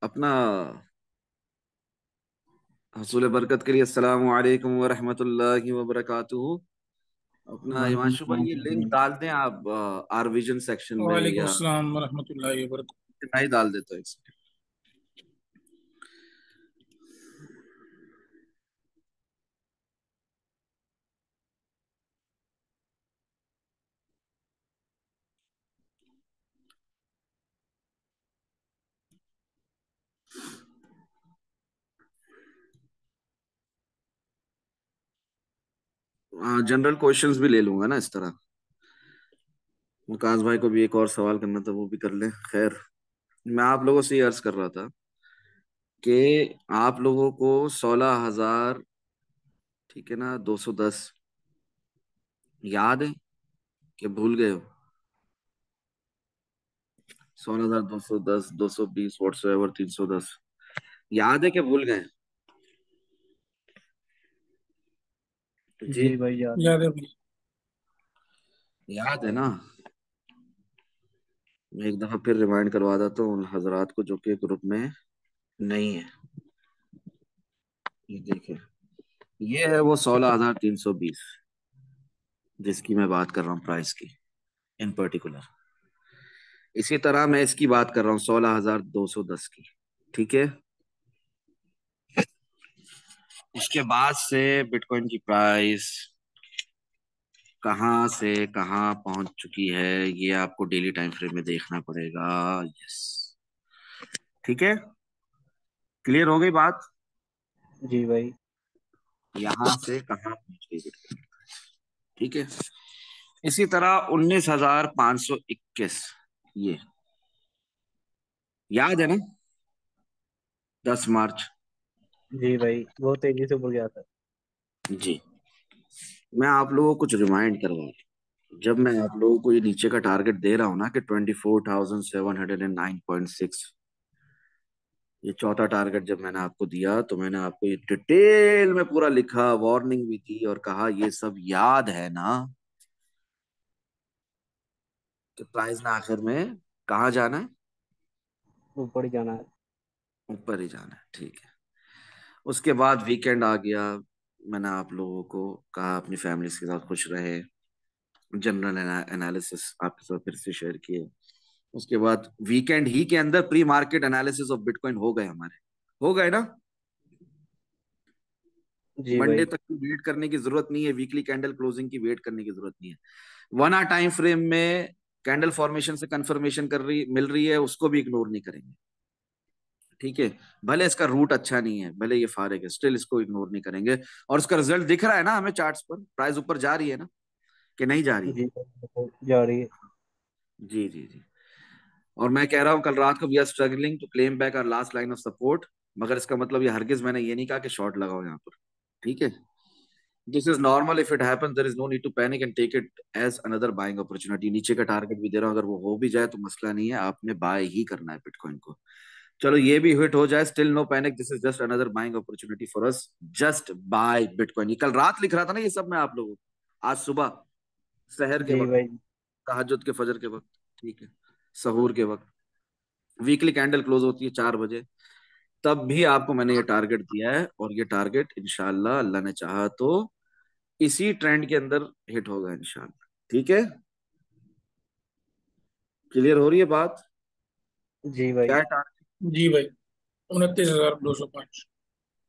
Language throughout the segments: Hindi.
अपना हसूल बरकत के लिए अस्सलाम वालेकुम व रहमतुल्लाहि व बरकातुहू। अपना वालेकुम हिमांशु भाई सलाम। ये लिंक डाल दें आप आर विजन सेक्शन में वालेकुम या सलाम वरहमतुल्लाहि वबरकातुहू। नहीं डाल देता एक second। जनरल क्वेश्चंस भी ले लूंगा ना इस तरह। मुकाश भाई को भी एक और सवाल करना था, वो भी कर लें। खैर, मैं आप लोगों से ये अर्ज कर रहा था कि आप लोगों को 16,000, ठीक है ना, 210 याद है कि भूल गए हो? 16,210, 220, व्हाट्सएवर 310, याद है कि भूल गए? जी, जी भाई, याद है। याद है भाई। याद है ना? मैं एक दफा फिर रिमाइंड करवा देता हूँ उन हजरात को जो कि ग्रुप में नहीं है। ये देखिए, ये है वो 16,320 जिसकी मैं बात कर रहा हूँ, प्राइस की इन पर्टिकुलर। इसी तरह मैं इसकी बात कर रहा हूँ 16,210 की। ठीक है, उसके बाद से बिटकॉइन की प्राइस कहाँ से कहाँ पहुंच चुकी है, ये आपको डेली टाइम फ्रेम में देखना पड़ेगा। यस, ठीक है, क्लियर हो गई बात? जी भाई। यहां से कहाँ पहुंच गई बिटकॉइन, ठीक है। इसी तरह 19,521, ये याद है ना? 10 मार्च। जी भाई, बहुत तेजी से बढ़ गया था। जी, मैं आप लोगों को कुछ रिमाइंड करवा रहा हूं। जब मैं आप लोगों को ये नीचे का टारगेट दे रहा हूं ना कि 24,709.6, ये चौथा टारगेट जब मैंने आपको दिया तो मैंने आपको ये डिटेल में पूरा लिखा, वार्निंग भी दी और कहा ये सब याद है ना कि प्राइस ने आखिर में कहाँ जाना है? ऊपर ही जाना है। ऊपर ही जाना है, ठीक है। उसके बाद वीकेंड आ गया। मैंने आप लोगों को कहा अपनी फैमिली के साथ खुश रहे, जनरल एनालिसिस आपके साथ फिर से शेयर किए। उसके बाद वीकेंड ही के अंदर pre market analysis of bitcoin हो गए हमारे, हो गए ना? जी मंडे भाई। तक की वेट करने की जरूरत नहीं है, वीकली कैंडल क्लोजिंग की वेट करने की जरूरत नहीं है। 1 आवर टाइम फ्रेम में कैंडल फॉर्मेशन से कंफर्मेशन कर रही मिल रही है, उसको भी इग्नोर नहीं करेंगे, ठीक है। भले इसका रूट अच्छा नहीं है, भले ये फारेग है, स्टिल इसको इग्नोर नहीं करेंगे। और उसका रिजल्ट दिख रहा है ना हमें चार्ट्स पर, प्राइस ऊपर जा रही है ना कि नहीं जा रही है? जी भाई, जा रही है। जी जी जी। और मैं कह रहा हूं कल रात को we are struggling to claim back our last line of support, मगर इसका मतलब ये हरगिज मैंने ये नहीं कहा कि शॉर्ट लगाओ यहाँ पर, ठीक है। This is normal, if it happens there is no need to panic and take it as another buying opportunity. नीचे का टारगेट भी दे रहा हूं, अगर वो हो भी जाए तो मसला नहीं है, आपने बाय ही करना है बिटकॉइन को। चलो ये भी हिट हो जाए, still no panic, this is just another buying opportunity for us. Just buy bitcoin. ये कल रात लिख रहा था ना ये सब मैं आप लोगों को, आज सुबह सहर के जी वक्त, भाई। तहज्जुद के फजर के वक्त, ठीक है, सहूर के वक्त, वीकली कैंडल क्लोज होती है 4 बजे, तब भी आपको मैंने ये टारगेट दिया है। और ये टारगेट इंशाल्लाह अल्लाह ने चाहा तो इसी ट्रेंड के अंदर हिट होगा इंशाल्लाह, ठीक है। क्लियर हो रही है बात? जी क्या भाई। है टारगेट? जी भाई, 29,205।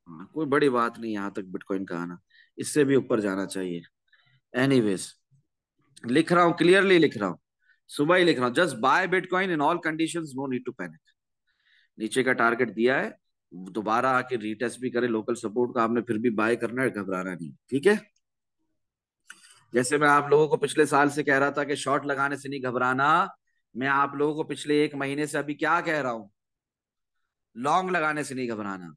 हाँ, कोई बड़ी बात नहीं यहाँ तक बिटकॉइन का आना, इससे भी ऊपर जाना चाहिए। एनीवेज, लिख रहा हूँ, क्लियरली लिख रहा हूँ, सुबह ही लिख रहा हूँ, just buy bitcoin in all conditions, no need to panic. नीचे का टारगेट दिया है, दोबारा आके रीटेस्ट भी करे लोकल सपोर्ट का, आपने फिर भी बाय करना है, घबराना नहीं, ठीक है। जैसे मैं आप लोगों को पिछले साल से कह रहा था कि शॉर्ट लगाने से नहीं घबराना, मैं आप लोगों को पिछले 1 महीने से अभी क्या कह रहा हूं, लॉन्ग लगाने से नहीं घबराना।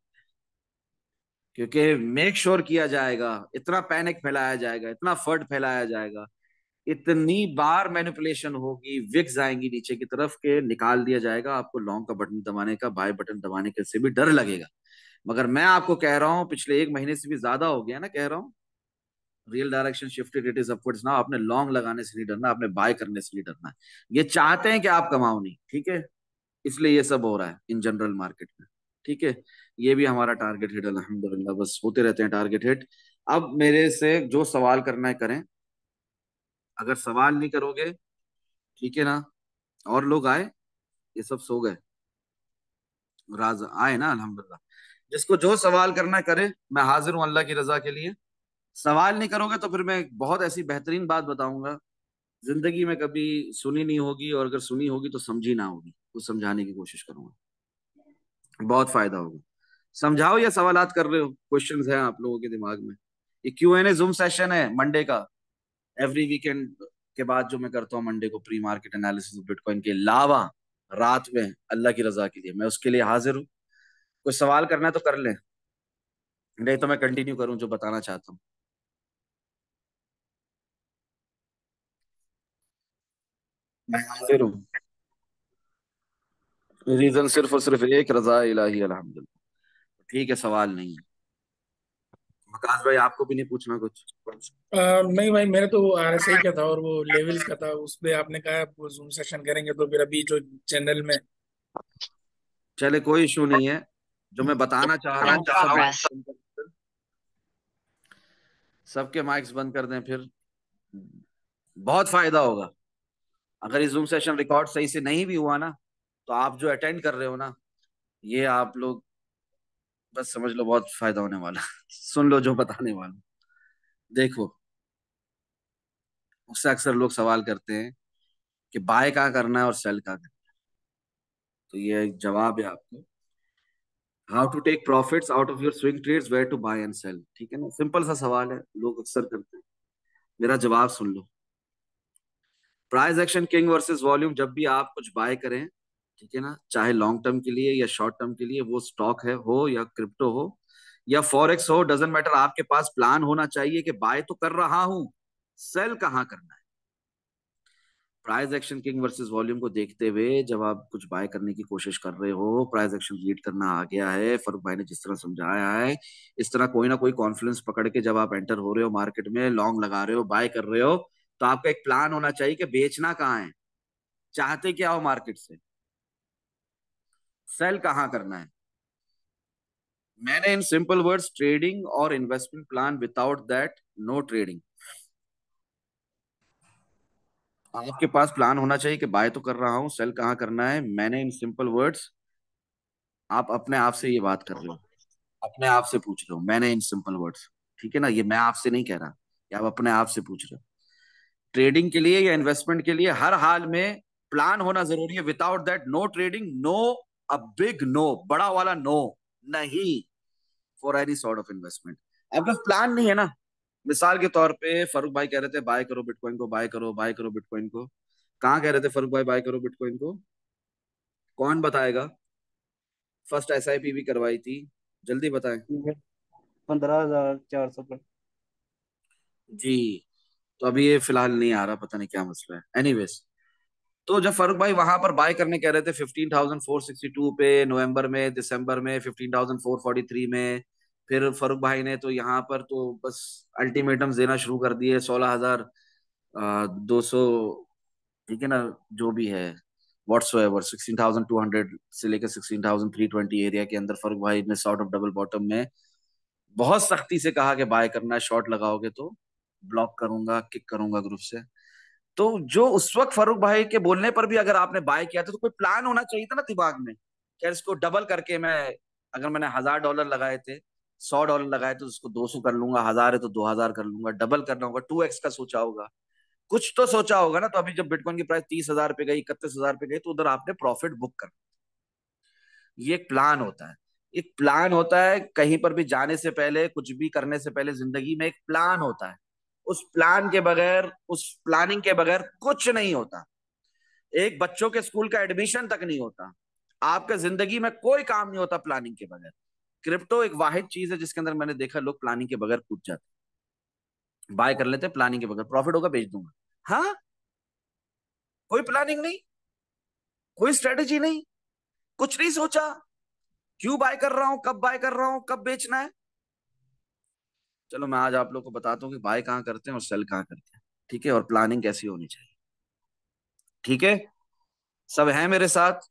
क्योंकि मेक श्योर किया जाएगा, इतना पैनिक फैलाया जाएगा, इतना फर्ड फैलाया जाएगा, इतनी बार मैनिपुलेशन होगी, विक्स आएंगी नीचे की तरफ के, निकाल दिया जाएगा आपको लॉन्ग का बटन दबाने का, बाय बटन दबाने के से भी डर लगेगा। मगर मैं आपको कह रहा हूं, पिछले 1 महीने से भी ज्यादा हो गया ना, कह रहा हूं real direction shifted, it is upwards now. आपने लॉन्ग लगाने से नहीं डरना, आपने बाय करने से नहीं डरना है। ये चाहते हैं कि आप कमाओ नहीं, ठीक है। इसलिए ये सब हो रहा है इन जनरल मार्केट में। ठीक है, ये भी हमारा टारगेट हिट अल्हम्दुलिल्लाह, बस होते रहते हैं टारगेट हिट। अब मेरे से जो सवाल करना है करें, अगर सवाल नहीं करोगे, ठीक है ना, और लोग आए, ये सब सो गए, राज आए ना अल्हम्दुलिल्लाह, जिसको जो सवाल करना है करे, मैं हाजिर हूं अल्लाह की रजा के लिए। सवाल नहीं करोगे तो फिर मैं एक बहुत ऐसी बेहतरीन बात बताऊंगा, जिंदगी में कभी सुनी नहीं होगी, और अगर सुनी होगी तो समझी ना होगी, तो समझाने की कोशिश करूंगा, बहुत फायदा होगा। समझाओ या सवालात कर रहे हो, क्वेश्चंस हैं आप लोगों के दिमाग में? ये Q&A जूम सेशन है मंडे का, एवरी वीकेंड के बाद जो मैं करता हूँ मंडे को, प्री मार्केट एनालिसिस बिटकॉइन के अलावा रात में, अल्लाह की रजा के लिए मैं उसके लिए हाजिर हूँ। कोई सवाल करना है तो कर ले, नहीं तो मैं कंटिन्यू करूं जो बताना चाहता हूँ। मैं हाजिर हूँ। रीजन सिर्फ और सिर्फ एक, रजा इलाही अल्हम्दुलिल्लाह। ठीक है, सवाल नहीं है। वकास भाई आपको भी नहीं पूछना कुछ? नहीं भाई, मेरे तो RSI का था और वो लेवल्स का था, उस पे आपने कहा वो जूम सेशन करेंगे, तो फिर अभी जो चैनल में। चले कोई इशू नहीं है, जो मैं बताना चाह रहा हूँ, सब सबके माइक्स बंद कर दें, फिर बहुत फायदा होगा। अगर ये जूम सेशन रिकॉर्ड सही से नहीं भी हुआ ना, तो आप जो अटेंड कर रहे हो ना, ये आप लोग बस समझ लो बहुत फायदा होने वाला सुन लो जो बताने वाला हूं। देखो, उससे अक्सर लोग सवाल करते हैं कि बाय कहाँ करना है और सेल कहाँ करना है, तो ये एक जवाब है आपको। How to take profits out of your swing trades, where to buy and sell, ठीक है ना, सिंपल सा सवाल है, लोग अक्सर करते हैं। मेरा जवाब सुन लो। Price action king versus volume, जब भी आप कुछ बाय करें, ठीक है ना, चाहे लॉन्ग टर्म के लिए या शॉर्ट टर्म के लिए, वो स्टॉक है हो या क्रिप्टो हो या फॉरेक्स हो, डजेंट मैटर, आपके पास प्लान होना चाहिए कि बाय तो कर रहा हूं, सेल कहाँ करना है। Price action king versus volume को देखते हुए जब आप कुछ बाय करने की कोशिश कर रहे हो, प्राइस एक्शन रीड करना आ गया है, फरूक भाई ने जिस तरह समझाया है, इस तरह कोई ना कोई कॉन्फ्लुएंस पकड़ के जब आप एंटर हो रहे हो मार्केट में, लॉन्ग लगा रहे हो, बाय कर रहे हो, तो आपका एक प्लान होना चाहिए कि बेचना कहाँ है, चाहते क्या हो मार्केट से, सेल कहाँ करना है। मैंने इन सिंपल वर्ड्स, ट्रेडिंग और investment plan, without that no trading. आपके पास प्लान होना चाहिए कि बाय तो कर रहा हूं, सेल कहाँ करना है। मैंने इन सिंपल वर्ड्स, आप अपने आप से ये बात कर रहे हो, अपने आप से पूछ रहे हो, मैंने इन सिंपल वर्ड्स, ठीक है ना, ये मैं आपसे नहीं कह रहा, ये आप अपने आप से पूछ रहे हो। ट्रेडिंग के लिए या इन्वेस्टमेंट के लिए हर हाल में प्लान होना जरूरी है, without that no trading, no, a big no, बड़ा वाला नो, नहीं, for any sort of investment. आपका प्लान नहीं है ना, मिसाल के तौर पे फारूक भाई कह रहे थे बाय करो बिटकॉइन को, बाय करो, बाय करो बिटकॉइन को, कहाँ कह रहे थे फारूक भाई बाय करो बिटकॉइन को? कौन बताएगा? फर्स्ट SIP भी करवाई थी, जल्दी बताएं। 15,400 पर। जी, तो अभी ये फिलहाल नहीं आ रहा, पता नहीं क्या मसला है, एनीवेज। तो जब फारूक भाई वहां पर बाय करने कह रहे थे 15,462 पे नवंबर में, दिसंबर में 15,443 में, फिर फारूक भाई ने तो यहाँ पर तो बस अल्टीमेटम्स देना शुरू कर दिए, 16,200, ठीक है ना, जो भी है, व्हाट्सोएवर, 16,200 से लेकर 16,320 एरिया के अंदर फारूक भाई ने सॉर्ट ऑफ डबल बॉटम में बहुत सख्ती से कहा कि बाय करना है, शॉर्ट लगाओगे तो ब्लॉक करूंगा, किक करूंगा ग्रुप से। तो जो उस वक्त फारूक भाई के बोलने पर भी अगर आपने बाय किया था, तो कोई प्लान होना चाहिए था ना दिमाग में, क्या इसको डबल करके मैं, अगर मैंने $1,000 लगाए थे, $100 लगाए तो उसको 200 कर लूंगा, 1,000 है तो 2,000 कर लूंगा, डबल करना होगा, 2x का सोचा होगा, कुछ तो सोचा होगा ना। तो अभी जब बिटकॉइन की प्राइस 30,000 पे गई, 31,000 पे गई, तो उधर आपने प्रॉफिट बुक कर, ये एक प्लान होता है। एक प्लान होता है, कहीं पर भी जाने से पहले, कुछ भी करने से पहले जिंदगी में एक प्लान होता है। उस प्लान के बगैर, उस प्लानिंग के बगैर कुछ नहीं होता। एक बच्चों के स्कूल का एडमिशन तक नहीं होता, आपके जिंदगी में कोई काम नहीं होता प्लानिंग के बगैर। क्रिप्टो एक वाहिद चीज है जिसके अंदर मैंने देखा लोग प्लानिंग के बगैर कूद जाते, बाय कर लेते प्लानिंग के बगैर, प्रॉफिट होगा बेच दूंगा, हाँ, कोई प्लानिंग नहीं, कोई स्ट्रेटेजी नहीं, कुछ नहीं सोचा, क्यों बाय कर रहा हूं, कब बाय कर रहा हूं, कब बेचना है। चलो मैं आज आप लोग को बताता हूँ कि बाय कहाँ करते हैं और सेल कहाँ करते हैं, ठीक है, और प्लानिंग कैसी होनी चाहिए, ठीक है, सब है मेरे साथ?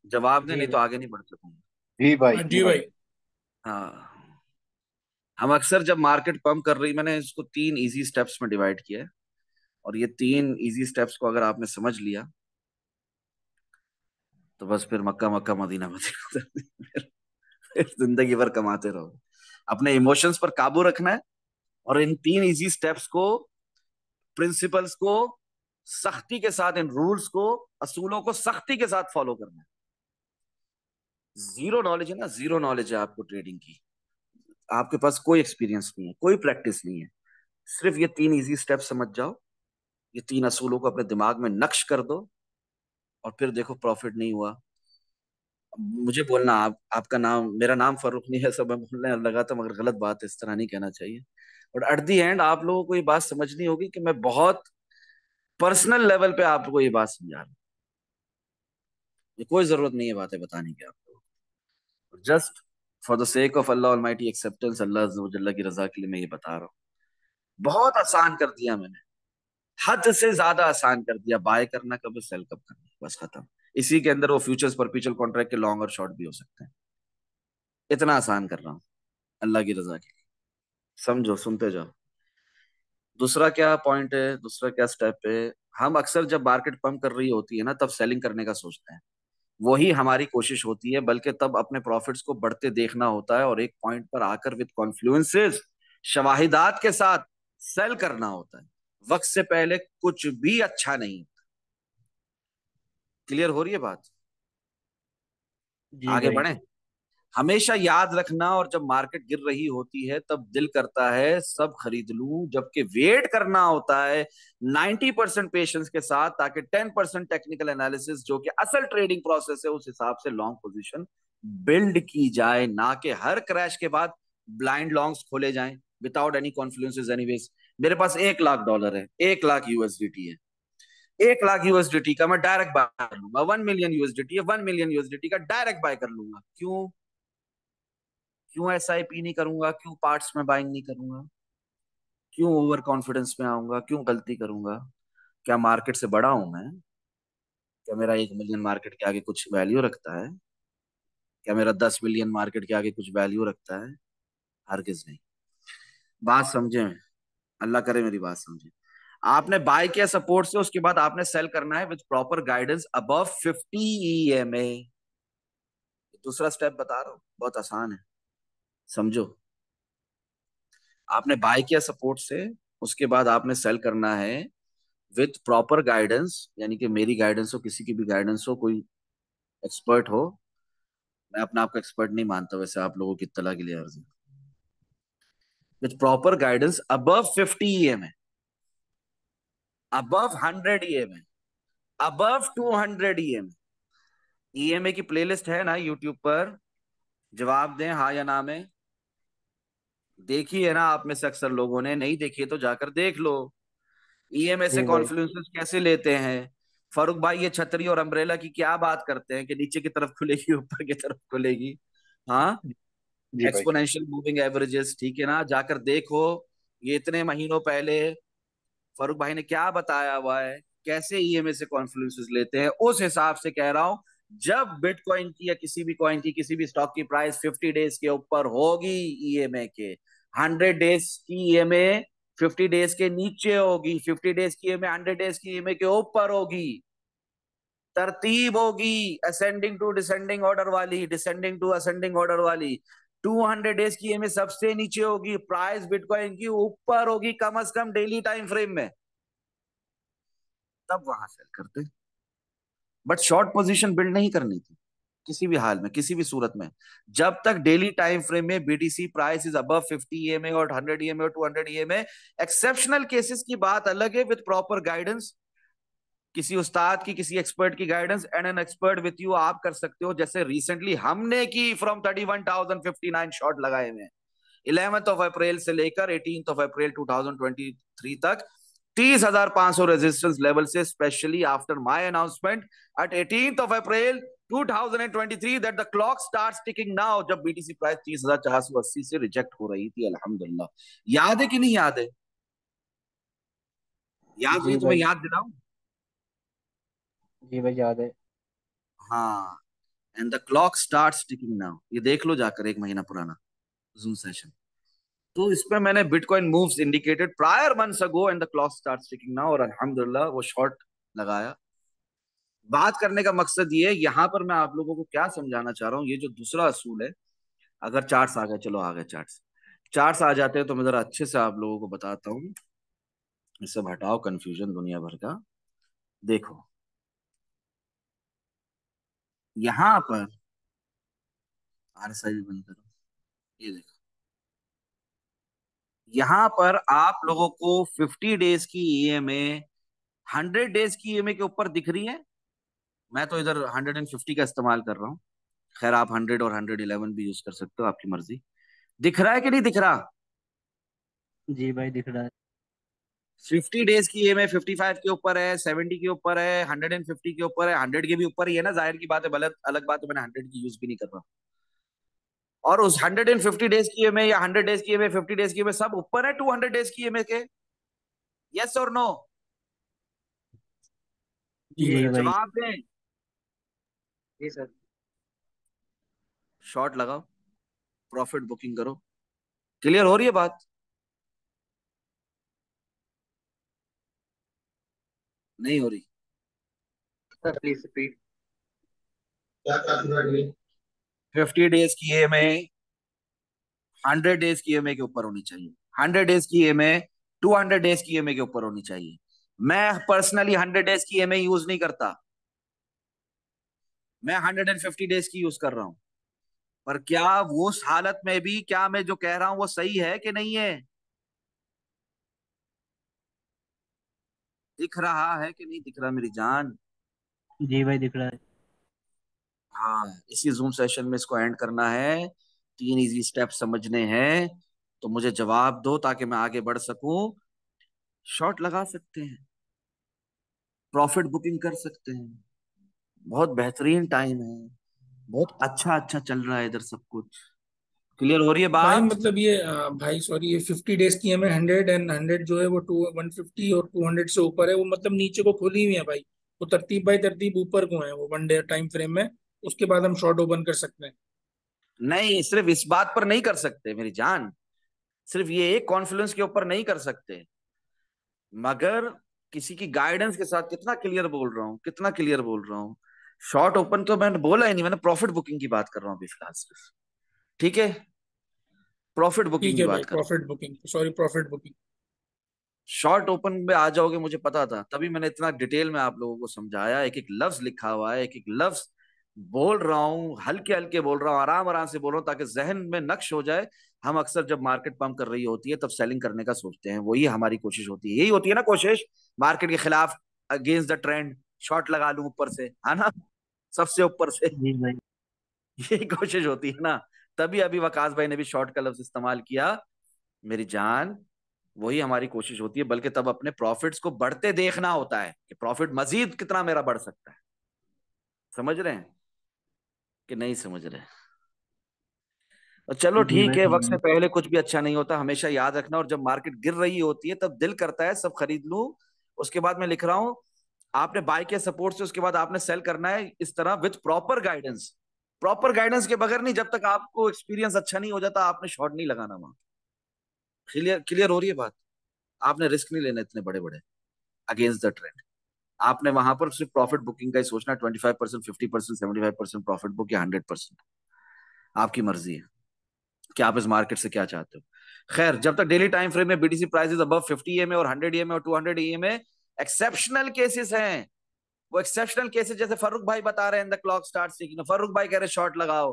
जवाब दे, जी नहीं तो भाई। आगे नहीं बढ़ सकूंगा। जी भाई, हाँ जी जी भाई। भाई। हाँ, हम अक्सर जब मार्केट पंप कर रही, मैंने इसको 3 इजी स्टेप्स में डिवाइड किया है, और ये 3 इजी स्टेप्स को अगर आपने समझ लिया तो बस फिर मक्का मक्का मदीना मदीना फिर जिंदगी भर कमाते रहो। अपने इमोशंस पर काबू रखना है, और इन 3 इजी स्टेप्स को, प्रिंसिपल्स को सख्ती के साथ, इन रूल्स को, असूलों को सख्ती के साथ फॉलो करना है। जीरो नॉलेज है ना, जीरो नॉलेज है आपको ट्रेडिंग की, आपके पास कोई एक्सपीरियंस नहीं है, कोई प्रैक्टिस नहीं है, सिर्फ ये 3 इजी स्टेप समझ जाओ, ये 3 असूलों को अपने दिमाग में नक्श कर दो, और फिर देखो प्रॉफिट नहीं हुआ। मुझे बोलना, आपका नाम, मेरा नाम फर्रुख नहीं है, सब मैं बोलने लगा था, मगर गलत बात है, इस तरह नहीं कहना चाहिए। बट एट दी एंड आप लोगों को ये बात समझनी होगी कि मैं बहुत पर्सनल लेवल पे आपको ये बात समझा रहा हूँ। ये कोई जरूरत नहीं है बातें बताने की आपको, just for the sake of अल्लाह ऑलमाइटी एक्सेप्टेंस, अल्लाह अज़्ज़ व जल्ला की रजा के लिए मैं ये बता रहा हूँ। बहुत आसान कर दिया मैंने, हद से ज्यादा आसान कर दिया। बाय करना कब, सेल कब करना, बस खत्म। इसी के अंदर वो फ्यूचर्स परपेचुअल कॉन्ट्रैक्ट के लॉन्ग और शॉर्ट भी हो सकते हैं। इतना आसान कर रहा हूँ अल्लाह की रजा के लिए। समझो, सुनते जाओ। दूसरा क्या पॉइंट है, दूसरा क्या स्टेप है? हम अक्सर जब मार्केट पंप कर रही होती है ना, तब सेलिंग करने का सोचते हैं। वही हमारी कोशिश होती है, बल्कि तब अपने प्रॉफिट्स को बढ़ते देखना होता है, और एक पॉइंट पर आकर विद कॉन्फ्लुएंसेस, शवाहिदात के साथ सेल करना होता है। वक्त से पहले कुछ भी अच्छा नहीं। क्लियर हो रही है बात? जी आगे भाई। बढ़े। हमेशा याद रखना, और जब मार्केट गिर रही होती है तब दिल करता है सब खरीद लूं, जबकि वेट करना होता है 90% पेशेंस के साथ, ताकि 10% टेक्निकल एनालिसिस, जो कि असल ट्रेडिंग प्रोसेस है, उस हिसाब से लॉन्ग पोजीशन बिल्ड की जाए, ना कि हर क्रैश के बाद ब्लाइंड लॉन्ग्स खोले जाएं विदाउट एनी कॉन्फ्लुएंसेस। एनीवेज, मेरे पास $1 लाख है, 1 लाख USDT है। 1 लाख USDT का मैं डायरेक्ट बाय कर लूंगा। 1 मिलियन USDT है, 1 मिलियन USDT का डायरेक्ट बाय कर लूंगा। क्यों? क्यों SIP नहीं करूंगा? क्यों पार्ट्स में बाइंग नहीं करूंगा? क्यों ओवर कॉन्फिडेंस में आऊंगा? क्यों गलती करूंगा? क्या मार्केट से बड़ा हूं मैं? क्या मेरा 1 मिलियन मार्केट के आगे कुछ वैल्यू रखता है? क्या मेरा 10 मिलियन मार्केट के आगे कुछ वैल्यू रखता है? हरगिज नहीं। बात समझे? अल्लाह करे मेरी बात समझे। आपने बाय किया सपोर्ट से, उसके बाद आपने सेल करना है with proper guidance above 50 EMA। दूसरा स्टेप बता रहा हूं, बहुत आसान है, समझो। आपने बाय किया सपोर्ट से, उसके बाद आपने सेल करना है विथ प्रॉपर गाइडेंस, यानी कि मेरी गाइडेंस हो, किसी की भी गाइडेंस हो, कोई एक्सपर्ट हो। मैं अपना आपको एक्सपर्ट नहीं मानता, वैसे आप लोगों की इत्तला के लिए अर्ज है। With proper guidance above 50 EMA, above 100 EMA, above 200 EMA। EMA की प्लेलिस्ट है ना यूट्यूब पर? जवाब दें हाँ या ना में। देखी है ना आप में से अक्सर लोगों ने, नहीं देखी है तो जाकर देख लो। EMA से जी भाई। कॉन्फ्लुएंसेस कैसे लेते हैं? फारूक भाई ये छतरी और अम्ब्रेला की क्या बात करते हैं कि नीचे की तरफ खुलेगी, ऊपर की तरफ खुलेगी? हाँ, जी भाई। एक्सपोनेंशियल मूविंग एवरेजेस, ठीक है ना? जाकर देखो। ये इतने महीनों पहले फारूक भाई ने क्या बताया हुआ है, कैसे EMA से कॉन्फ्लुएंसेस लेते हैं, उस हिसाब से कह रहा हूं। जब बिटकॉइन की या किसी भी कॉइन की, किसी भी स्टॉक की प्राइस 50 डेज के ऊपर होगी EMA के, 100 डेज की EMA 50 डेज के नीचे होगी, 50 डेज की EMA 100 डेज की EMA के ऊपर होगी। तरतीब होगी असेंडिंग टू डिसेंडिंग ऑर्डर वाली, डिसेंडिंग टू असेंडिंग ऑर्डर वाली। 200 डेज की EMA सबसे नीचे होगी, प्राइस बिटकॉइन की ऊपर होगी, कम से कम डेली टाइम फ्रेम में, तब वहां सेल करते। बट शॉर्ट पोजीशन बिल्ड नहीं करनी थी किसी भी हाल में, किसी भी सूरत में, जब तक डेली टाइम फ्रेम में BTC price is above 50 EMA और 100 EMA और 200 EMA। एक्सेप्शनल केसेस की बात अलग है, विद प्रॉपर गाइडेंस, किसी उस्ताद की, किसी एक्सपर्ट की guidance, and an expert with you आप कर सकते हो, जैसे रिसेंटली हमने की। फ्रॉम 31,059 शॉट लगाए हुए, 11 अप्रैल से लेकर 18 अप्रैल 2023 तक, 30,500 रेजिस्टेंस लेवल से, specially after my announcement at 18 April 2023 that the clock starts ticking now, जब BTC प्राइस 30,480 से रिजेक्ट हो रही थी, अल्हम्दुलिल्लाह। याद है कि नहीं याद है? याद नहीं जी तो मैं भाई। याद दिलाऊं? जी भाई, याद है। हाँ, and the clock starts ticking now. ये देख लो जाकर, 1 महीना पुराना जूम सेशन। तो इसमें मैंने bitcoin moves indicated prior months ago and the clock starts ticking now, और अल्हम्दुलिल्लाह वो शॉर्ट लगाया। बात करने का मकसद ये है, यहां पर मैं आप लोगों को क्या समझाना चाह रहा हूँ, ये जो दूसरा असूल है। अगर चार्ट्स आ गए, चलो आ गए चार्ट्स, चार्ट्स आ जाते हैं तो मैं जरा अच्छे से आप लोगों को बताता हूँ। इससे हटाओ कंफ्यूजन दुनिया भर का। देखो यहां पर, आरएसआई बंद करो, ये देखो यहां पर आप लोगों को 50 डेज की ईएमए 100 डेज की ईएमए के ऊपर दिख रही है। मैं तो इधर 150 का इस्तेमाल कर रहा हूँ। खैर आप 100 और 111 भी यूज कर सकते हो, आपकी मर्जी। दिख रहा है कि नहीं दिख रहा? जी भाई दिख रहा है। 50 डेज की ईएमआई 55 के ऊपर है, 70 के ऊपर है, 150 के ऊपर है, 100 के भी ऊपर ही है ना, जाहिर की बात है। गलत अलग बात है, मैंने 100 की यूज भी नहीं कर रहा। और उस 150 डेज की ईएमआई या 100 डेज की ईएमआई 50 डेज की ईएमआई सब ऊपर है 200 डेज की ईएमआई के। यस और नो? जी जी भाई। भाई। जवाब दें। जी सर। शॉर्ट लगाओ, प्रॉफिट बुकिंग करो। क्लियर हो रही है बात? नहीं हो रही? Sir please repeat. 50 डेज की ईएमआई 100 डेज की ईएमआई के ऊपर होनी चाहिए। 100 डेज की ईएमआई 200 डेज की ईएमआई के ऊपर होनी चाहिए। मैं पर्सनली 100 डेज की ईएमआई यूज नहीं करता, मैं 150 डेज की यूज कर रहा हूं। पर क्या वो उस हालत में भी, क्या मैं जो कह रहा हूं वो सही है कि नहीं है? दिख रहा है कि नहीं दिख रहा मेरी जान? जी भाई दिख रहा है। हाँ, इसी जूम सेशन में इसको एंड करना है। 3 इजी स्टेप समझने हैं, तो मुझे जवाब दो ताकि मैं आगे बढ़ सकूं। शॉर्ट लगा सकते हैं, प्रॉफिट बुकिंग कर सकते हैं, बहुत बेहतरीन टाइम है, बहुत अच्छा अच्छा चल रहा है इधर सब कुछ। क्लियर हो रही है भाई बात? मतलब ये भाई सॉरी, ये 50 डेज की हमें 100 एंड 100 जो है वो 150 और 200 से ऊपर है, वो मतलब नीचे को खुली हुई है भाई। वो तरतीब बाई तरतीब ऊपर को है वो 1 डे टाइम फ्रेम में। उसके बाद हम शॉर्ट ओपन कर सकते हैं। नहीं, सिर्फ इस बात पर नहीं कर सकते मेरी जान, सिर्फ ये एक कॉन्फ्लुएंस के ऊपर नहीं कर सकते, मगर किसी की गाइडेंस के साथ। कितना क्लियर बोल रहा हूँ, कितना क्लियर बोल रहा हूँ। शॉर्ट ओपन तो मैंने बोला ही नहीं, मैंने प्रॉफिट बुकिंग की बात कर रहा हूँ अभी फिलहाल सिर्फ। ठीक है, प्रॉफिट बुकिंग ठीक की है भाई, बात कर रहा हूँ। Profit booking, sorry profit booking. Short open में आ जाओगे मुझे पता था, तभी मैंने इतना डिटेल में आप लोगों को समझाया। एक एक लफ्ज लिखा हुआ है, एक एक लफ्ज बोल रहा हूँ, हल्के हल्के बोल रहा हूँ, आराम आराम से बोल रहा हूँ ताकि जहन में नक्श हो जाए। हम अक्सर जब मार्केट पंप कर रही होती है तब सेलिंग करने का सोचते हैं, वही हमारी कोशिश होती है, यही होती है ना कोशिश, मार्केट के खिलाफ, अगेंस्ट द ट्रेंड, शॉर्ट लगा लूं ऊपर से, है ना, सबसे ऊपर से। जी भाई। यही कोशिश होती है ना। तभी अभी वकास भाई ने भी शॉर्ट का लफ्ज इस्तेमाल किया मेरी जान। वही हमारी कोशिश होती है, बल्कि तब अपने प्रॉफिट्स को बढ़ते देखना होता है कि प्रॉफिट मजीद कितना मेरा बढ़ सकता है। समझ रहे हैं कि नहीं समझ रहे? और चलो जी ठीक भाई है, समझ वक्त से गए। पहले कुछ भी अच्छा नहीं होता, हमेशा याद रखना। और जब मार्केट गिर रही होती है तब दिल करता है सब खरीद लूं। उसके बाद मैं लिख रहा हूं, आपने बाय किया सपोर्ट से, उसके बाद आपने सेल करना है इस तरह with proper guidance. Proper guidance के बगैर नहीं, जब तक आपको एक्सपीरियंस अच्छा नहीं हो जाता आपने शॉर्ट नहीं लगाना वहां। क्लियर क्लियर हो रही है बात? आपने रिस्क नहीं लेना इतने बड़े बड़े अगेंस्ट द ट्रेंड। आपने वहां पर सिर्फ प्रॉफिट बुकिंग का ही सोचना, 25%, 50%, 75% प्रॉफिट बुक या 100%। आपकी मर्जी है कि आप इस मार्केट से क्या चाहते हो। खैर, जब तक डेली टाइम फ्रेम में बीटीसी प्राइसेस अबव 50 ईएमए और 100 ईएमए और 200 ईएमए एक्सेप्शनल केसेस हैं। वो एक्सेप्शनल केसेस जैसे फारूक भाई बता रहे हैं, the clock start ticking, Farooq भाई कह रहे शॉर्ट लगाओ,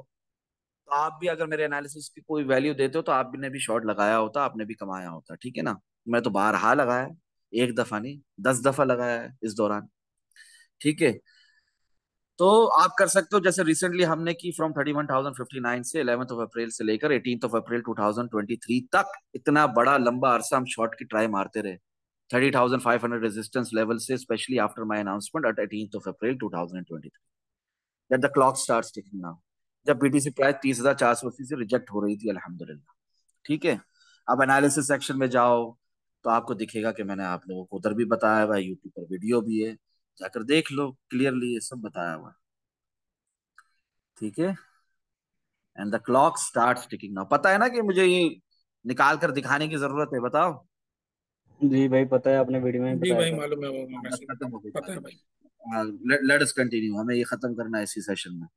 तो आप भी अगर मेरे एनालिसिस की कोई वैल्यू देते हो तो आप भी ने भी शॉर्ट लगाया होता, आपने भी कमाया होता, ठीक है ना। मैं तो बारहा लगाया है, एक दफा नहीं 10 दफा लगाया है इस दौरान। ठीक है, तो आप कर सकते हो जैसे रिसेंटली हमने की, फ्रॉम 31,059 से 11 अप्रैल से लेकर 18 अप्रैल 2023 तक, इतना बड़ा लंबा अरसा हम शॉर्ट की ट्राई मारते रहे। 30,500 रेजिस्टेंस लेवल से, specially after my announcement at 18 April 2023, that the clock starts ticking now, जब बीटीसी प्राइस 30,480 से रिजेक्ट हो रही थी अल्हम्दुलिल्लाह। ठीक है, अब एनालिसिस सेक्शन में जाओ तो आपको दिखेगा कि मैंने आप लोगों को उधर भी बताया हुआ है, यूट्यूब पर वीडियो भी है, जाकर देख लो, क्लियरली ये सब बताया हुआ है। ठीक है, and the clock start ticking now. पता है ना कि मुझे ये निकाल कर दिखाने की जरूरत है, बताओ। जी भाई पता है, आपने वीडियो में ही जी बताया भाई था। मालूम है वो, हाँ, मैं बस खत्म हो गई पता बात। है भाई। लेट अस कंटिन्यू, हमें ये खत्म करना है इसी सेशन में।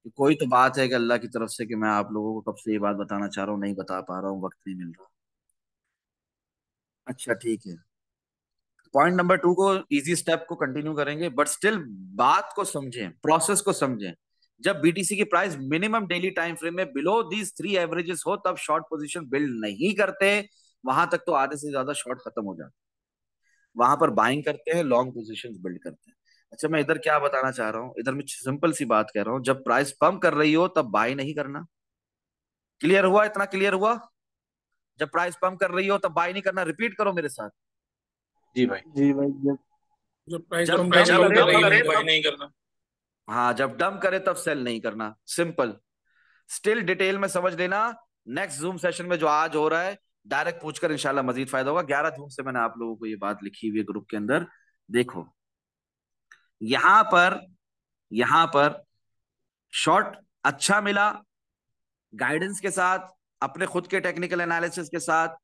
कि कोई तो बात है कि अल्लाह की तरफ से कि मैं आप लोगों को कब से ये बात बताना चाह रहा हूँ, नहीं बता पा रहा हूँ, वक्त नहीं मिल रहा। अच्छा ठीक है, पॉइंट नंबर 2 को, इजी स्टेप को कंटिन्यू करेंगे, बट स्टिल बात को समझें, प्रोसेस को समझें। जब बीटीसी की price minimum daily time frame में बिलो दीज 3 एवरेजेस हो, तब शॉर्ट पोजीशन बिल्ड नहीं करते। वहां तक तो आधे से ज्यादा शॉर्ट खत्म हो जाते, वहां पर बाइंग करते हैं, लॉन्ग पोजीशंस बिल्ड करते हैं। अच्छा, मैं इधर क्या बताना चाह रहा हूँ, इधर मैं सिंपल सी बात कह रहा हूँ, जब प्राइस पंप कर रही हो तब बाय नहीं करना। क्लियर हुआ? इतना क्लियर हुआ? जब प्राइस पंप कर रही हो तब बाय नहीं करना, रिपीट करो मेरे साथ। जी भाई, जी भाई जब जब प्राइस जब कम डंप करे करे तब तब बाय नहीं करना। हाँ, जब डंप करे तब सेल नहीं करना, सिंपल। स्टिल डिटेल में समझ लेना। नेक्स्ट जूम सेशन में जो आज हो रहा है, डायरेक्ट पूछकर इंशाल्लाह मजीद फायदा होगा। 11 जून से मैंने आप लोगों को ये बात लिखी हुई है ग्रुप के अंदर। देखो, यहां पर यहां पर शॉर्ट अच्छा मिला, गाइडेंस के साथ, अपने खुद के टेक्निकल एनालिसिस के साथ,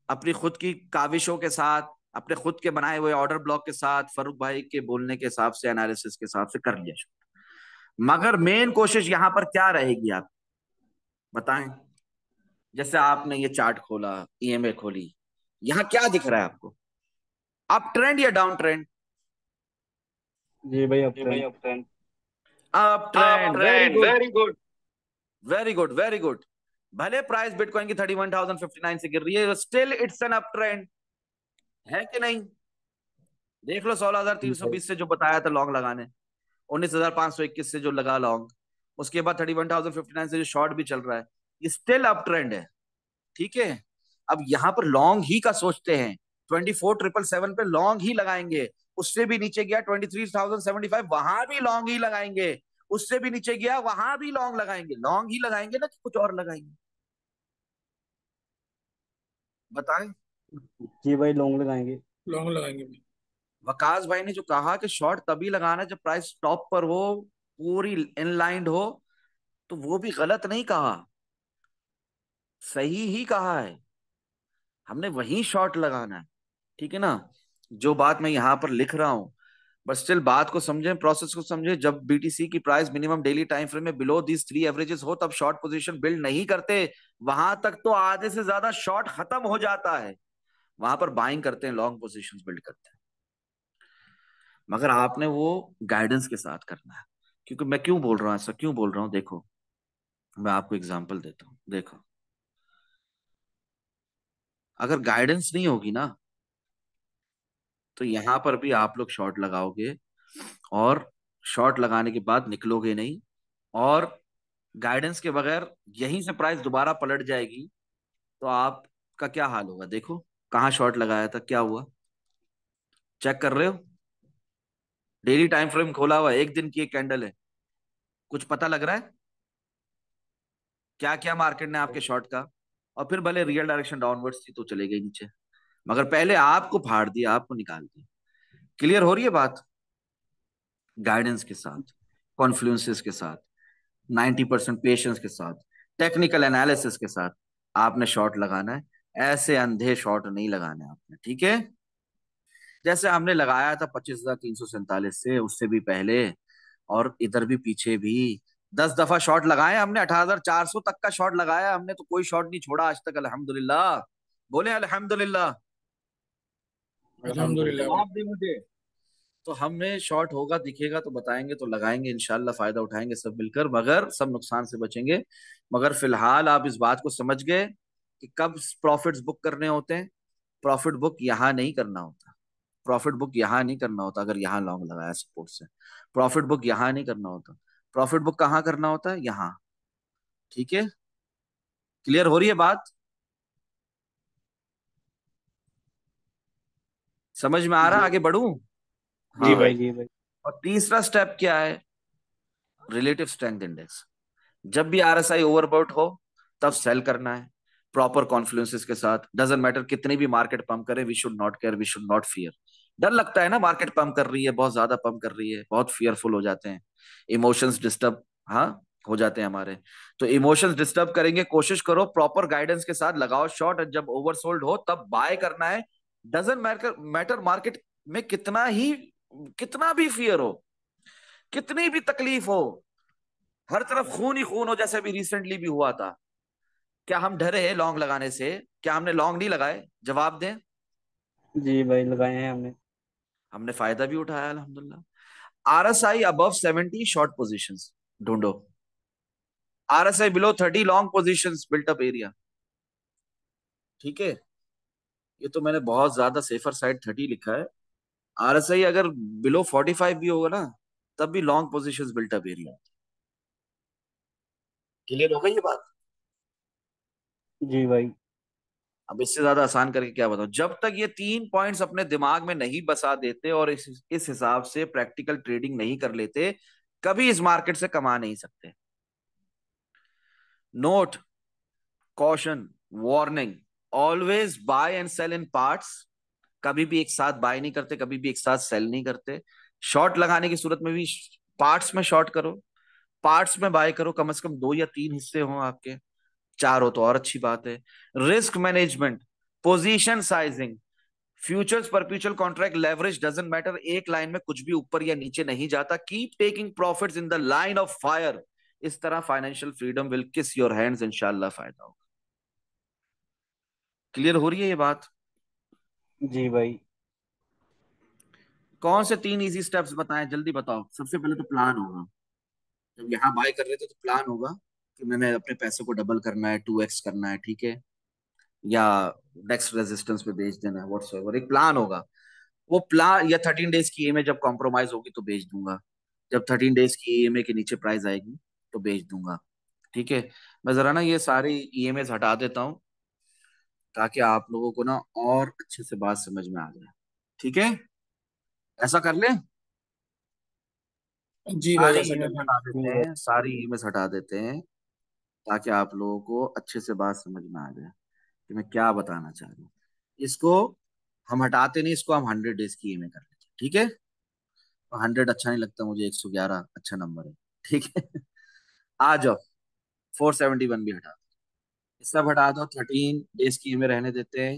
अपनी खुद की काविशों के साथ, अपने खुद के बनाए हुए ऑर्डर ब्लॉक के साथ, फरूक भाई के बोलने के हिसाब से, एनालिसिस के हिसाब से कर लिया। मगर मेन कोशिश यहां पर क्या रहेगी, आप बताएं। जैसे आपने ये चार्ट खोला, ईएमए खोली, यहां क्या दिख रहा है आपको? अप ट्रेंड या डाउन ट्रेंड? जी भाई अब जी भाई ट्रेंड। अब trend. Up up trend, very trend, good, very good. Very good, very good. भले प्राइस बिटकॉइन की 31,059 से गिर रही है, still it's an up trend, है कि नहीं? देख लो, जी भाई 16,320 से जो बताया था लॉन्ग लगाने, 19,521 से जो लगा लॉन्ग, उसके बाद 31,059 से जो शॉर्ट भी चल रहा है, ये स्टिल अप ट्रेंड है। ठीक है, अब यहां पर लॉन्ग ही का सोचते हैं, 24,777 पे लॉन्ग ही लगाएंगे। उससे भी नीचे गया 23,075, वहां भी लॉन्ग ही लगाएंगे। उससे भी नीचे गया, वहां भी लॉन्ग लगाएंगे। लॉन्ग ही लगाएंगे ना, कि कुछ और लगाएंगे, बताएं। जी भाई लॉन्ग लगाएंगे। लॉन्ग लगाएंगे भाई। वकास भाई ने जो कहा कि शॉर्ट तभी लगाना है जब प्राइस टॉप पर हो, पूरी इनलाइंड हो, तो वो भी गलत नहीं कहा, सही ही कहा है। हमने वही शॉर्ट लगाना है, ठीक है ना? जो बात मैं यहां पर लिख रहा हूं, बट स्टिल बात को समझें, प्रोसेस को समझें। जब बीटीसी की price minimum daily time frame में बिलो दीज 3 एवरेजेस हो, तब शॉर्ट पोजीशन बिल्ड नहीं करते। वहां तक तो आधे से ज्यादा शॉर्ट खत्म हो जाता है, वहां पर बाइंग करते हैं, लॉन्ग पोजीशंस बिल्ड करते हैं। मगर आपने वो गाइडेंस के साथ करना है। क्योंकि मैं क्यों बोल रहा हूँ, ऐसा क्यों बोल रहा हूँ, देखो, मैं आपको एग्जांपल देता हूँ। देखो, अगर गाइडेंस नहीं होगी ना, तो यहां पर भी आप लोग शॉर्ट लगाओगे, और शॉर्ट लगाने के बाद निकलोगे नहीं, और गाइडेंस के बगैर यहीं से प्राइस दोबारा पलट जाएगी, तो आपका क्या हाल होगा? देखो, कहाँ शॉर्ट लगाया था, क्या हुआ, चेक कर रहे हो? डेली टाइम फ्रेम खोला हुआ है, एक दिन की एक कैंडल है। कुछ पता लग रहा है क्या क्या मार्केट ने आपके शॉर्ट का? और फिर भले रियल डायरेक्शन डाउनवर्ड्स थी तो चले गए नीचे, मगर पहले आपको फाड़ दिया, आपको निकाल दिया। क्लियर हो रही है बात? गाइडेंस के साथ, कॉन्फ्लुएंसेस के साथ, 90% पेशेंस के साथ, टेक्निकल एनालिसिस के साथ आपने शॉर्ट लगाना है। ऐसे अंधे शॉर्ट नहीं लगाने आपने, ठीक है? जैसे हमने लगाया था 25,347 से, उससे भी पहले, और इधर भी पीछे भी 10 दफा शॉर्ट लगाए हमने। 18,400 तक का शॉर्ट लगाया हमने, तो कोई शॉर्ट नहीं छोड़ा आज तक, अल्हम्दुलिल्लाह। बोले अल्हम्दुलिल्लाह। अल्हम्दुलिल्लाह भाई। जवाब दे मुझे। तो हमें शॉर्ट होगा, दिखेगा तो बताएंगे, तो लगाएंगे इंशाल्लाह, फायदा उठाएंगे सब मिलकर, मगर सब नुकसान से बचेंगे। मगर फिलहाल आप इस बात को समझ गए कि कब प्रॉफिट्स बुक करने होते हैं। प्रॉफिट बुक यहां नहीं करना होता, प्रॉफिट बुक यहां नहीं करना होता। अगर यहां लॉन्ग लगाया सपोर्ट से, प्रॉफिट बुक यहां नहीं करना होता। प्रॉफिट बुक कहाँ करना होता है? यहाँ। ठीक है, क्लियर हो रही है बात? समझ में आ रहा है? जी आगे बढ़ूं? जी जी हाँ। भाई भाई। जी भाई। और तीसरा स्टेप क्या है? Relative strength index. जब भी आरएसआई ओवरबॉट हो, तब सेल करना है, प्रॉपर कॉन्फ्लुएंसेस के साथ। डजंट मैटर कितनी भी मार्केट पंप करे, we should not care, we should not fear. डर लगता है ना, मार्केट पंप कर रही है, बहुत ज्यादा पंप कर रही है, बहुत फियरफुल हो जाते हैं, इमोशंस डिस्टर्ब हाँ, हो जाते हैं हमारे। तो इमोशंस डिस्टर्ब करेंगे, कोशिश करो प्रॉपर गाइडेंस के साथ लगाओ शॉर्ट, और जब ओवरसोल्ड हो तब बाय करना है। डजेंट मैटर मार्केट में कितना भी फियर हो, कितनी भी तकलीफ हो, हर तरफ खून ही खून हो, जैसे अभी रिसेंटली भी हुआ था। क्या हम डरे हैं लॉन्ग लगाने से? क्या हमने लॉन्ग नहीं लगाए? जवाब दें। जी भाई लगाए हैं हमने। हमने फायदा भी उठाया अल्हम्दुलिल्लाह। आरएसआई अबव 70 शॉर्ट पोजीशंस ढूंढो। RSI below 30 long positions built up area. ठीक है, ये तो मैंने बहुत ज्यादा सेफर साइड 30 लिखा है। आरएसआई अगर बिलो 45 भी होगा ना, तब भी long positions built up area. Clear हो गई ये बात? जी भाई। अब इससे ज्यादा आसान करके क्या बताऊं। जब तक ये 3 पॉइंट्स अपने दिमाग में नहीं बसा देते और इस हिसाब से प्रैक्टिकल ट्रेडिंग नहीं कर लेते, कभी इस मार्केट से कमा नहीं सकते। Note, caution, warning, always buy and sell in parts. कभी भी एक साथ बाय नहीं करते, कभी भी एक साथ सेल नहीं करते। शॉर्ट लगाने की सूरत में भी पार्ट्स में शॉर्ट करो, पार्ट्स में बाय करो। कम से कम 2 या 3 हिस्से हों आपके, 4 हो तो और अच्छी बात है। Risk management, position sizing, futures perpetual contract, leverage, doesn't matter. एक लाइन में कुछ भी ऊपर या नीचे नहीं जाता। Keep taking profits in the line of fire. इस तरह फाइनेंशियल फ्रीडम विल किस योर हैंड्स, इंशाल्लाह फायदा होगा। क्लियर हो रही है ये बात? जी भाई। कौन से 3 इजी स्टेप्स बताएं, जल्दी बताओ। सबसे पहले तो प्लान होगा। जब यहाँ बाय कर रहे थे तो प्लान होगा कि मैंने अपने पैसे को डबल करना है, 2x करना है, ठीक है, या नेक्स्ट रेजिस्टेंस पे बेच देना है, व्हाट्सएवर एक प्लान होगा। वो प्लान, या 13 डेज की ईएमआई जब कॉम्प्रोमाइज होगी तो बेच दूंगा। जब 13 डेज की ईएमआई के नीचे प्राइस आएगी तो बेच दूंगा। ठीक है, मैं जरा ना ये सारी ईएमआई हटा देता हूँ, ताकि आप लोगों को ना और अच्छे से बात समझ में आ जाए। ठीक है, ऐसा कर ले। जी भाई सारी ऐसा कर ईमेल लेंगे। हटा जी देते भाई। हैं, सारी ईमेल हटा देते हैं, ताकि आप लोगों को अच्छे से बात समझ में आ जाए कि मैं क्या बताना चाह रहा हूँ। इसको हम हटाते नहीं, इसको हम 100 डेज की ईमेल कर लेते हैं। ठीक है, 100 अच्छा नहीं लगता मुझे, 111 अच्छा नंबर है। ठीक है, आ जाओ। 471 भी हटा दो, ये सब हटा दो। 13 डेज की ईमेल रहने देते हैं।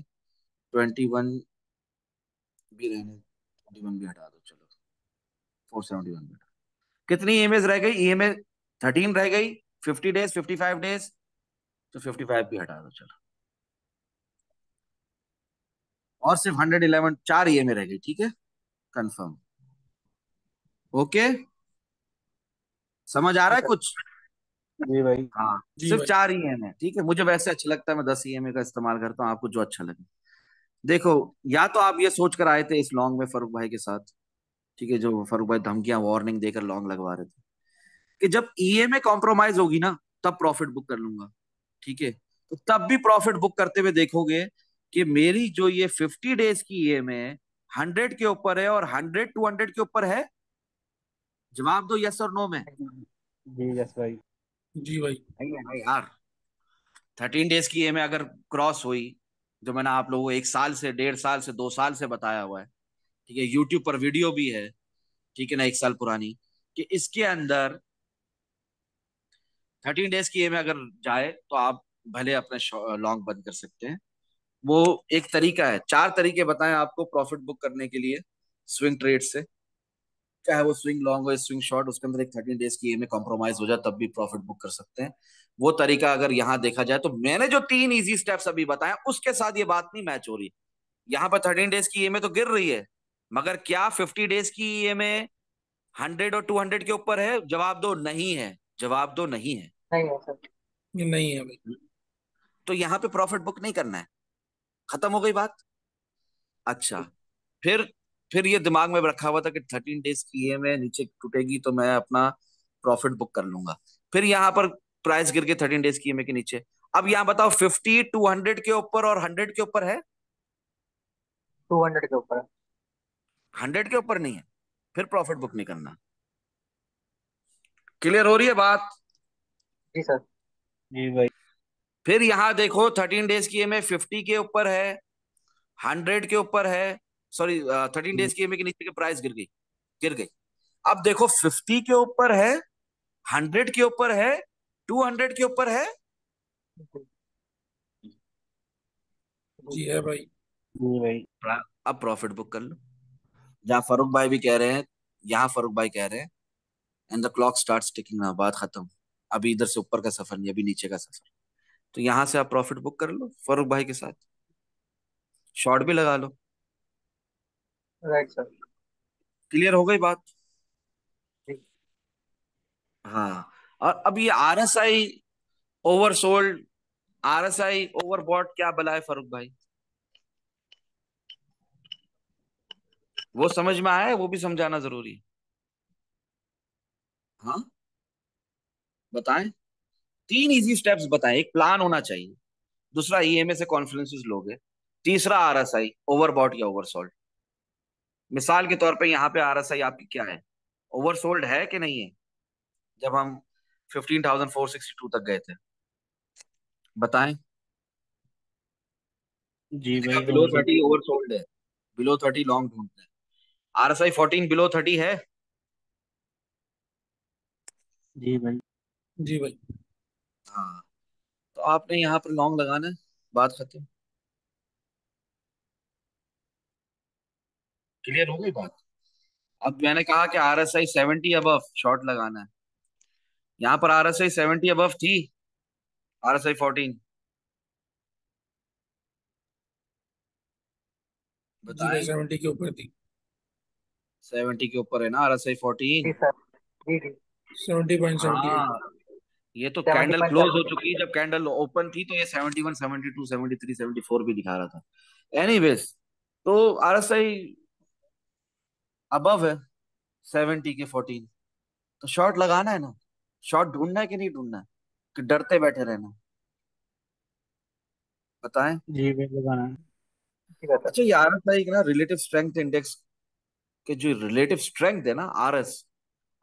21 भी रहने, 21 भी हटा दो, चलो। 471 भी हटा। कितनी ईमेज रह गई? ईमेल 13 रह गई। 50 डेज, 55 डेज, तो 55 भी हटा दो, चलो। और सिर्फ 111, 4 ईएमए रह गई। ठीक है, कंफर्म। ओके, समझ आ रहा है कुछ? जी भाई। हाँ, जी सिर्फ भाई। 4 ईएमए। ठीक है, मुझे वैसे अच्छा लगता है, मैं 10 ईएमए का इस्तेमाल करता हूँ, आपको जो अच्छा लगे। देखो, या तो आप ये सोच कर आए थे इस लॉन्ग में फारूक भाई के साथ, ठीक है, जो फारूक भाई धमकियां वार्निंग देकर लॉन्ग लगवा रहे थे, कि जब ईएमए कॉम्प्रोमाइज होगी ना तब प्रॉफिट बुक कर लूंगा। ठीक है, तो तब भी प्रॉफिट बुक करते हुए देखोगे कि मेरी जो ये 50 डेज की ईएमए 100 के ऊपर है, और 100 200 के ऊपर है। जवाब दो यस और नो में। जी यस भाई। जी भाई। नहीं है ना यार। 13 डेज की ईएमआई अगर क्रॉस हुई, जो मैंने आप लोगों को 1 साल से, 1.5 साल से, 2 साल से बताया हुआ है, ठीक है, यूट्यूब पर वीडियो भी है, ठीक है ना, 1 साल पुरानी, कि इसके अंदर 13 डेज की ईएमआई अगर जाए तो आप भले अपने लॉन्ग बंद कर सकते हैं। वो एक तरीका है। 4 तरीके बताएं आपको प्रॉफिट बुक करने के लिए स्विंग ट्रेड से, चाहे वो स्विंग लॉन्ग हो स्विंग शॉर्ट, उसके अंदर एक 13 डेज की ईएमआई कॉम्प्रोमाइज हो जाए तब भी प्रॉफिट बुक कर सकते हैं। वो तरीका अगर यहाँ देखा जाए तो मैंने जो 3 इजी स्टेप्स अभी बताया उसके साथ ये बात नहीं मैच हो रही। यहाँ पर 13 डेज की ईएमआई तो गिर रही है, मगर क्या 50 डेज की ईएमआई 100 और 200 के ऊपर है? जवाब दो नहीं है, जवाब दो नहीं है। नहीं है सर। ये नहीं है भाई। तो यहाँ पे प्रॉफिट बुक नहीं करना है, खत्म हो गई बात। अच्छा, फिर फिर ये दिमाग में रखा हुआ था कि 13 डेज की ईएमआई नीचे टूटेगी तो मैं अपना प्रॉफिट बुक कर लूंगा। फिर यहाँ पर प्राइस गिर गई 13 डेज की ईएमआई के नीचे। अब यहाँ बताओ 50 200 के ऊपर और 100 के ऊपर है? 200 के ऊपर है। 100 के ऊपर नहीं है, फिर प्रॉफिट बुक नहीं करना। क्लियर हो रही है बात? जी सर। जी भाई। फिर यहाँ देखो 13 डेज की ईएमआई 50 के ऊपर है, 100 के ऊपर है, सॉरी 13 डेज की ईएमआई के नीचे की प्राइस गिर गई, गिर गई। अब देखो 50 के ऊपर है, 100 के ऊपर है, 200 के ऊपर है। जी है भाई। जी भाई। अब प्रॉफिट बुक कर लो। जहां फारूक भाई भी कह रहे हैं, यहाँ फारूक भाई कह रहे हैं and the clock starts ticking now, बात खत्म। अभी इधर से ऊपर का सफर नहीं, अभी नीचे का सफर। तो यहां से आप प्रॉफिट बुक कर लो फारूक भाई के साथ, शॉर्ट भी लगा लो। Right sir. क्लियर हो गई बात? जी। हाँ। और अब ये आरएसआई ओवरसोल्ड, आरएसआई ओवरबॉट, क्या बला है फारूक भाई? वो समझ में आया है, वो भी समझाना जरूरी है। हाँ, बताएं। 3 इजी स्टेप्स बताएं। एक प्लान होना चाहिए, दूसरा ईएमए से कॉन्फ्रेंसेस लोगे, तीसरा आरएसआई ओवरबॉट या ओवरसोल्ड। मिसाल के तौर पे यहाँ पे आरएसआई आपकी क्या है, ओवरसोल्ड है कि नहीं है? जब हम 15,462 तक गए थे, बताएं। जी मैंने कहा भाई बिलो ओवर। 30 ओवरसोल्ड है, बिलो 30 लॉन्ग ढूंढते हैं। आरएसआई 14 बिलो 30 है। जी भाई। जी भाई। हाँ, तो आपने यहाँ पर लॉन्ग लगाना है, बात खत्म। क्लियर हो गई बात? अब मैंने कहा कि आरएसआई 70 अबव शॉर्ट लगाना है। यहाँ पर आरएसआई 70 अबव थी, आरएसआई 14। जी भाई बताएं। 70 के ऊपर थी। 70 के ऊपर है ना आरएसआई 14? जी सर। जी जी। 70.78। हाँ, ये तो सेवेंटी कैंडल पॉइंट क्लोज हो सेवेंटी चुकी है। जब कैंडल ओपन थी तो ये 71, 72, 73, 74 भी दिखा रहा था। एनीवेज, तो आरएसआई अबव है 70 के 14, तो शॉर्ट लगाना है ना। शॉर्ट ढूंढना है कि नहीं ढूंढना है, कि डरते बैठे रहना? बताएं। जी भाई लगाना है। ठीक है सर। अच्छा, ये आरएसआई ना रिलेटिव स्ट्रेंथ इंडेक्स के जो रिलेटिव स्ट्रेंथ है ना, आरएस,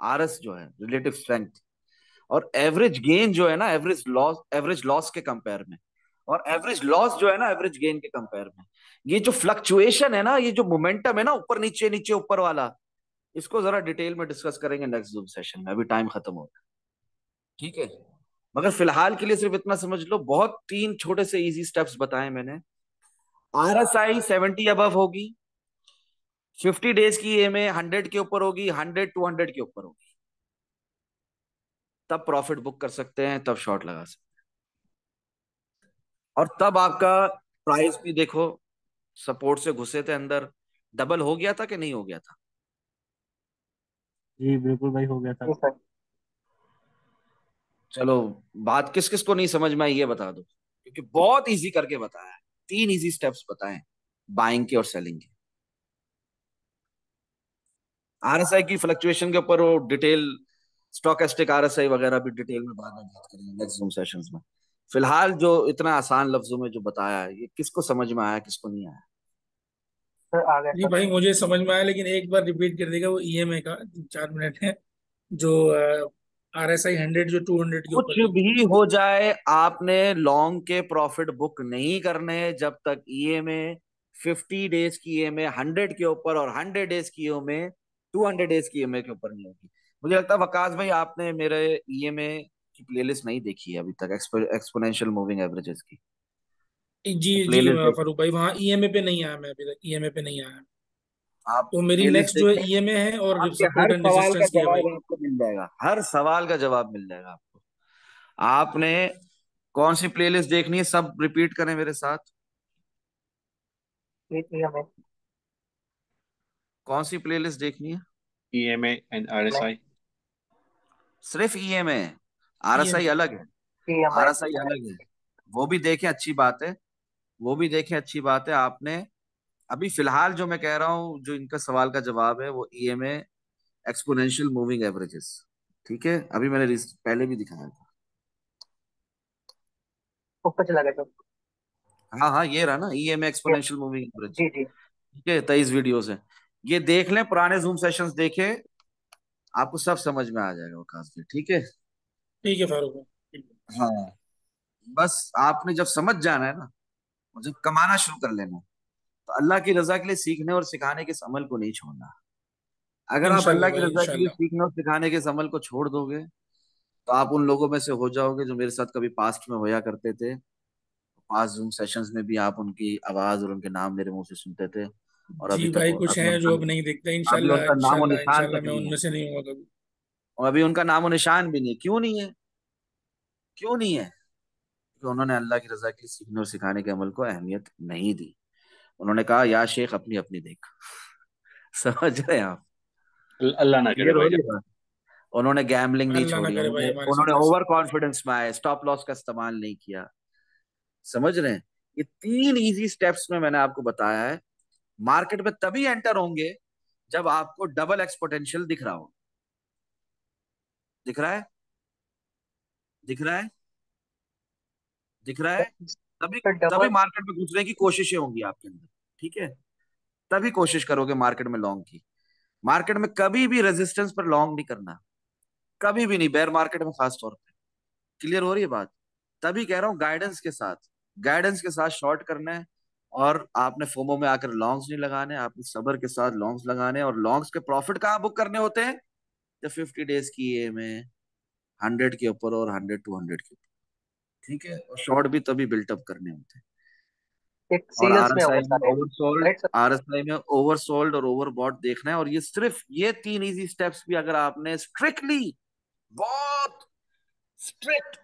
आरएस जो है रिलेटिव स्ट्रेंथ, और एवरेज गेन जो है ना, एवरेज लॉस के कंपेयर में, और एवरेज लॉस जो है ना एवरेज गेन के कंपेयर में, ये जो फ्लक्चुएशन है ना, ये जो मोमेंटम है ना, ऊपर नीचे नीचे ऊपर वाला, इसको जरा डिटेल में डिस्कस करेंगे नेक्स्ट जूम सेशन में। अभी टाइम खत्म हो गया, ठीक है? मगर फिलहाल के लिए सिर्फ इतना समझ लो, बहुत 3 छोटे से इजी स्टेप्स बताए मैंने। आरएसआई 70 अबव होगी, 50 डेज की ईएमए 100 के ऊपर होगी, 100 200 के ऊपर होगी, तब प्रॉफिट बुक कर सकते हैं, तब शॉर्ट लगा सकते हैं। और तब आपका प्राइस भी देखो, सपोर्ट से घुसे थे अंदर, डबल हो गया था कि नहीं हो गया था? जी बिल्कुल भाई हो गया जी सर। सर। चलो, बात किस किस को नहीं समझ में आई ये बता दो, क्योंकि बहुत इजी करके बताया है। 3 इजी स्टेप्स बताए, बाइंग के और सेलिंग के। आरएसआई की फ्लक्चुएशन के ऊपर वो डिटेल, स्टॉकेस्टिक आरएसआई वगैरह भी डिटेल में बाद में बात करेंगे नेक्स्ट जूम सेशंस में। फिलहाल जो इतना आसान लफ्जों में जो बताया है, ये किसको समझ में आया, किसको नहीं आया? सर आ गया जी सर। भाई मुझे समझ में आया, लेकिन एक बार रिपीट कर देगा वो ईएमआई का 4 मिनट है, जो RSI 100 जो 200 के कुछ ऊपर थी। भी हो जाए, आपने लॉन्ग के प्रॉफिट बुक नहीं करने जब तक ईएमए 50 डेज की ईएमए 100 के ऊपर और 100 डेज की ईएमए 200 डेज की ईएमए के ऊपर नहीं होगी। मुझे लगता है वकास भाई आपने मेरे ईएमए की प्लेलिस्ट नहीं देखी है अभी तक, एक्सपोनेंशियल मूविंग एवरेजेस की। जी वो जी प्लेलिस्ट देख, फारूक भाई, वहाँ ईएमए पे नहीं आया, मैं अभी तक ईएमए पे नहीं आया। आप तो मेरी प्लेलिस्ट नेक्स्ट जो है देखें, ईएमए है, और आपके सपोर्ट हर एंड सवाल का रेजिस्टेंस की है भाई। जवाब आपको मिल जाएगा, हर सवाल का जवाब मिल जाएगा आपको। आपने कौन सी प्लेलिस्ट देखनी है, सब रिपीट करें मेरे साथ। ये हमें कौन सी प्लेलिस्ट देखनी है? EMA एंड हमें RSI। सिर्फ ईएमए, आरएसआई ईएमए। अलग है। EMI। आरएसआई अलग है, वो भी देखें, अच्छी बात है। वो भी देखें, अच्छी बात है। आपने अभी फिलहाल जो मैं कह रहा हूँ, जो इनका सवाल का जवाब है, वो ईएमए एक्सपोनेंशियल मूविंग एवरेजेस, ठीक है? अभी मैंने पहले भी दिखाया था। ऊपर चला गया सर। हाँ हाँ, ये रहा ना EMA yes. Exponential moving average, जी जी। ठीक है? 23 वीडियो है, ये देख लें, पुराने जूम सेशंस देखें, आपको सब समझ में आ जाएगा वो खास, ठीक है? ठीक है फारूक भाई। हाँ, बस आपने जब समझ जाना है ना, और जब कमाना शुरू कर लेना, तो अल्लाह की रजा के लिए सीखने और सिखाने के इस अमल को नहीं छोड़ना। अगर आप इंशाल्लाह अल्लाह की भाई रजा के लिए इंशाल्लाह। सीखने और सिखाने के इस अमल को छोड़ दोगे, तो आप उन लोगों में से हो जाओगे जो मेरे साथ कभी पास्ट में होया करते थे। पास्ट जूम सेशंस में भी आप उनकी आवाज और उनके नाम मेरे मुंह से सुनते थे, और जी अभी तक भाई, कुछ अभी हैं जो उनका अब नहीं दिखते। अभी इंशाल्लाह उनका नामो इंशाल्लाह निशान इंशाल्लाह तक मैं नहीं है। उनमें से नहीं हुआ कभी। और अभी उनका नामो निशान भी नहीं है। क्यों नहीं है? क्यों नहीं है? क्योंकि उन्होंने अल्लाह की रजा के लिए सीखने और सिखाने के अमल को अहमियत नहीं दी। उन्होंने कहा या शेख अपनी अपनी देख। समझ रहे हैं आप? अल्लाह ना करे क्लियर हो रही भाईजान। है बात? उन्होंने गैम्बलिंग नहीं अल्लाह ना छोड़ी, करे भाई उन्होंने हमारे उन्होंने साथ ऐसा। ओवर कॉन्फिडेंस में आए, स्टॉप लॉस का इस्तेमाल नहीं किया। समझ रहे हैं? ये 3 इजी स्टेप्स में मैंने आपको बताया है। मार्केट में तभी एंटर होंगे जब आपको डबल एक्सपोनेंशियल दिख रहा हो। दिख रहा है? दिख रहा है? दिख रहा है? तभी तो तभी डबल। मार्केट में घुसने की कोशिशें होंगी आपके अंदर। ठीक है? तभी कोशिश करोगे मार्केट में लॉन्ग की। मार्केट में कभी भी रेजिस्टेंस पर लॉन्ग नहीं करना, कभी भी नहीं, बेयर मार्केट में खास तौर पे। क्लियर हो रही है बात? तभी कह रहा हूँ गाइडेंस के साथ शॉर्ट करना है। और आपने फोमो में आकर लॉन्ग्स नहीं लगाने, आपने सबर के साथ लॉन्ग्स लगाने हैं। और लॉन्ग्स के प्रॉफिट कहाँ बुक करने होते हैं? जब 50 डेज की ए में 100 के ऊपर और 100 200 के ऊपर। ठीक है? और शॉर्ट भी तभी बिल्टअप करने होते हैं। एक और सीरियल्स में होगा सारे। Right sir. आरएसआई में ओवरसोल्ड और ओवरबॉट देखना है। और ये सिर्फ ये 3 इजी स्टेप्स भी अगर आपने स्ट्रिक्टली, बहुत स्ट्रिक्ट,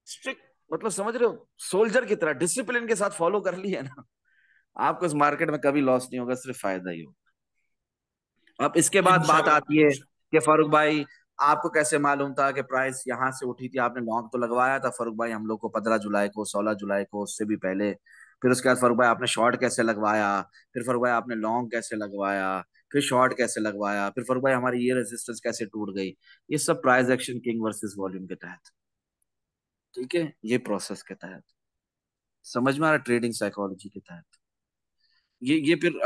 स्ट्रिक्ट मतलब समझ रहे हो, सोल्जर की तरह डिसिप्लिन के साथ फॉलो कर ली है ना, आपको इस मार्केट में कभी लॉस नहीं होगा, सिर्फ फायदा ही होगा। अब इसके बाद बात इंशाल्लाह आती भाई है इंशाल्लाह। कि फारूक भाई आपको कैसे मालूम था कि प्राइस यहां से उठी थी? आपने लॉन्ग तो लगवाया था फारूक भाई, हम लोग को 15 जुलाई को, 16 जुलाई को, उससे भी पहले। फिर उसके बाद फारूक भाई आपने शॉर्ट कैसे लगवाया? फिर फारूक भाई आपने लॉन्ग कैसे लगवाया? फिर शॉर्ट कैसे लगवाया? फिर फारूक भाई हमारी ये रेजिस्टेंस कैसे टूट गई? ये सब price action king versus volume के तहत। ठीक है? ये प्रोसेस के तहत, समझ में आ रहा? ट्रेडिंग साइकोलॉजी के तहत। ये फिर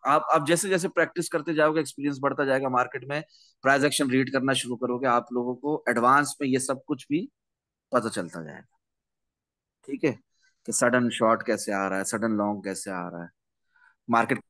आप जैसे जैसे प्रैक्टिस करते जाओगे, एक्सपीरियंस बढ़ता जाएगा मार्केट में, प्राइस एक्शन रीड करना शुरू करोगे, आप लोगों को एडवांस में ये सब कुछ भी पता चलता जाएगा। ठीक है? कि सडन शॉर्ट कैसे आ रहा है, सडन लॉन्ग कैसे आ रहा है, मार्केट